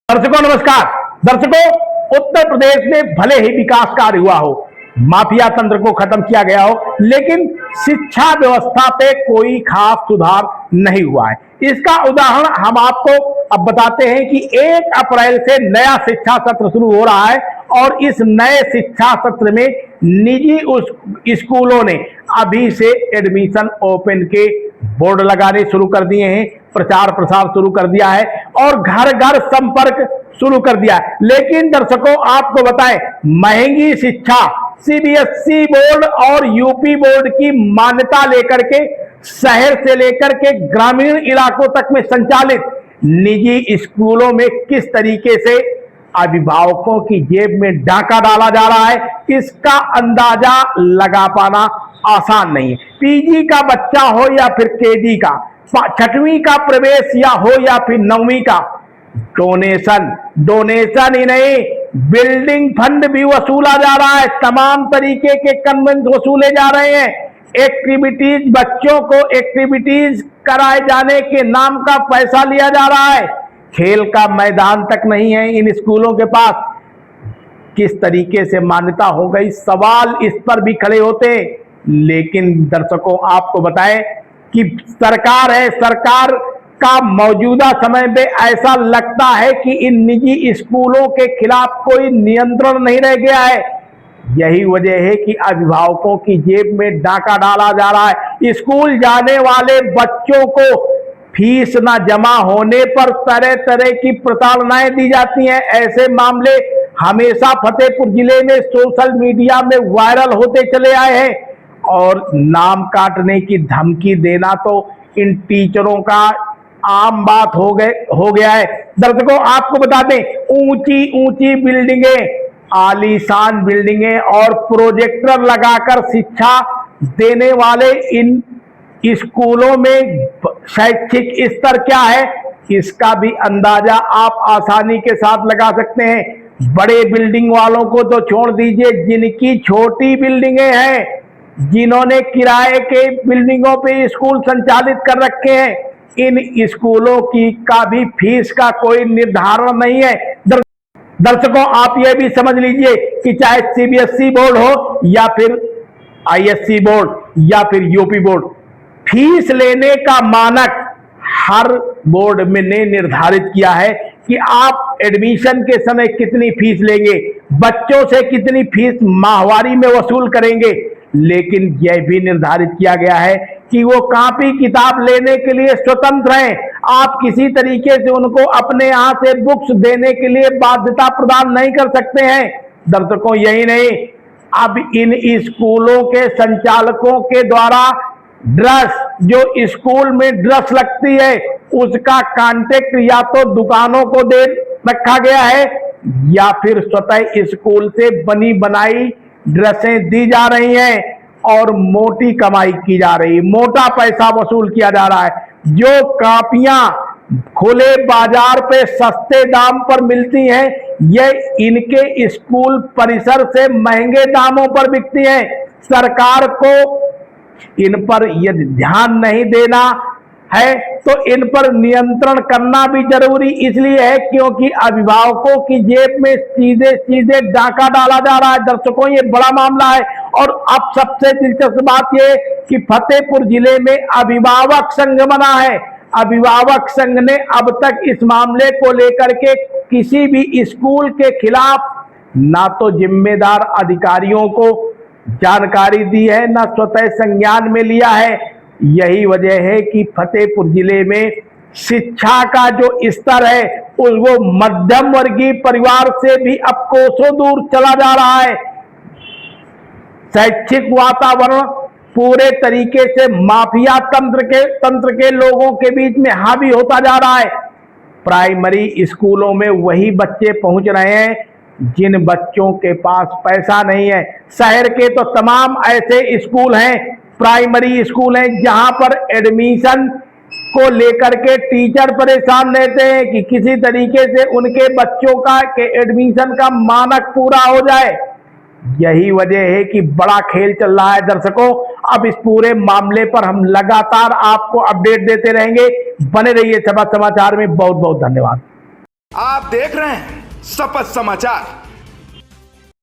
दर्शकों नमस्कार। दर्शकों, उत्तर प्रदेश में भले ही विकास कार्य हुआ हो, माफिया तंत्र को खत्म किया गया हो, लेकिन शिक्षा व्यवस्था पे कोई खास सुधार नहीं हुआ है। इसका उदाहरण हम आपको अब बताते हैं कि 1 अप्रैल से नया शिक्षा सत्र शुरू हो रहा है और इस नए शिक्षा सत्र में निजी स्कूलों ने अभी से एडमिशन ओपन के बोर्ड लगाने शुरू कर दिए हैं, प्रचार प्रसार शुरू कर दिया है और घर घर संपर्क शुरू कर दिया है। लेकिन दर्शकों, आपको बताएं, महंगी शिक्षा सीबीएसई बोर्ड और यूपी बोर्ड की मान्यता लेकर के शहर से लेकर के ग्रामीण इलाकों तक में संचालित निजी स्कूलों में किस तरीके से अभिभावकों की जेब में डाका डाला जा रहा है, इसका अंदाजा लगा पाना आसान नहीं है। पीजी का बच्चा हो या फिर केजी का, 6वीं का प्रवेश या हो या फिर 9वीं का, डोनेशन ही नहीं, बिल्डिंग फंड भी वसूला जा रहा है। तमाम तरीके के कन्वेंस वसूले जा रहे हैं। एक्टिविटीज, बच्चों को एक्टिविटीज कराए जाने के नाम का पैसा लिया जा रहा है। खेल का मैदान तक नहीं है इन स्कूलों के पास। किस तरीके से मान्यता हो गई, सवाल इस पर भी खड़े होते हैं। लेकिन दर्शकों, आपको बताएं कि सरकार है, सरकार का मौजूदा समय में ऐसा लगता है कि इन निजी स्कूलों के खिलाफ कोई नियंत्रण नहीं रह गया है। यही वजह है कि अभिभावकों की जेब में डाका डाला जा रहा है। स्कूल जाने वाले बच्चों को फीस न जमा होने पर तरह तरह की प्रताड़नाएं दी जाती हैं। ऐसे मामले हमेशा फतेहपुर जिले में सोशल मीडिया में वायरल होते चले आए हैं और नाम काटने की धमकी देना तो इन टीचरों का आम बात हो गया है। दर्शकों, आपको बता दें, ऊंची ऊंची बिल्डिंगें, आलीशान बिल्डिंगें और प्रोजेक्टर लगाकर शिक्षा देने वाले इन स्कूलों में शैक्षिक स्तर क्या है, इसका भी अंदाजा आप आसानी के साथ लगा सकते हैं। बड़े बिल्डिंग वालों को तो छोड़ दीजिए, जिनकी छोटी बिल्डिंगें हैं, जिन्होंने किराए के बिल्डिंगों पे स्कूल संचालित कर रखे हैं, इन स्कूलों की का भी फीस का कोई निर्धारण नहीं है। दर्शकों, आप ये भी समझ लीजिए कि चाहे सीबीएसई बोर्ड हो या फिर आईएससी बोर्ड या फिर यूपी बोर्ड, फीस लेने का मानक हर बोर्ड में ने निर्धारित किया है कि आप एडमिशन के समय कितनी फीस लेंगे, बच्चों से कितनी फीस माहवारी में वसूल करेंगे। लेकिन यह भी निर्धारित किया गया है कि वो कॉपी किताब लेने के लिए स्वतंत्र हैं। आप किसी तरीके से उनको अपने यहां से बुक्स देने के लिए बाध्यता प्रदान नहीं कर सकते हैं। दर्शकों, यही नहीं, अब इन स्कूलों के संचालकों के द्वारा ड्रेस, जो स्कूल में ड्रेस लगती है, उसका कॉन्ट्रैक्ट या तो दुकानों को दे रखा गया है या फिर स्वतः स्कूल से बनी बनाई ड्रेसें दी जा रही हैं और मोटी कमाई की जा रही है, मोटा पैसा वसूल किया जा रहा है। जो कॉपियां खुले बाजार पे सस्ते दाम पर मिलती हैं, ये इनके स्कूल परिसर से महंगे दामों पर बिकती हैं। सरकार को इन पर यदि ध्यान नहीं देना है तो इन पर नियंत्रण करना भी जरूरी इसलिए है क्योंकि अभिभावकों की जेब में सीधे सीधे डाका डाला जा रहा है। दर्शकों, ये बड़ा मामला है और अब सबसे दिलचस्प बात यह कि फतेहपुर जिले में अभिभावक संघ बना है। अभिभावक संघ ने अब तक इस मामले को लेकर के किसी भी स्कूल के खिलाफ ना तो जिम्मेदार अधिकारियों को जानकारी दी है, ना स्वतः संज्ञान में लिया है। यही वजह है कि फतेहपुर जिले में शिक्षा का जो स्तर है वो मध्यम वर्गीय परिवार से भी अब कोसों दूर चला जा रहा है। शैक्षिक वातावरण पूरे तरीके से माफिया तंत्र के लोगों के बीच में हावी होता जा रहा है। प्राइमरी स्कूलों में वही बच्चे पहुंच रहे हैं जिन बच्चों के पास पैसा नहीं है। शहर के तो तमाम ऐसे स्कूल हैं, प्राइमरी स्कूल हैं, जहां पर एडमिशन को लेकर के टीचर परेशान रहते हैं कि किसी तरीके से उनके बच्चों का के एडमिशन का मानक पूरा हो जाए। यही वजह है कि बड़ा खेल चल रहा है। दर्शकों, अब इस पूरे मामले पर हम लगातार आपको अपडेट देते रहेंगे। बने रहिए सभा समाचार में। बहुत बहुत धन्यवाद। आप देख रहे हैं शपथ समाचार।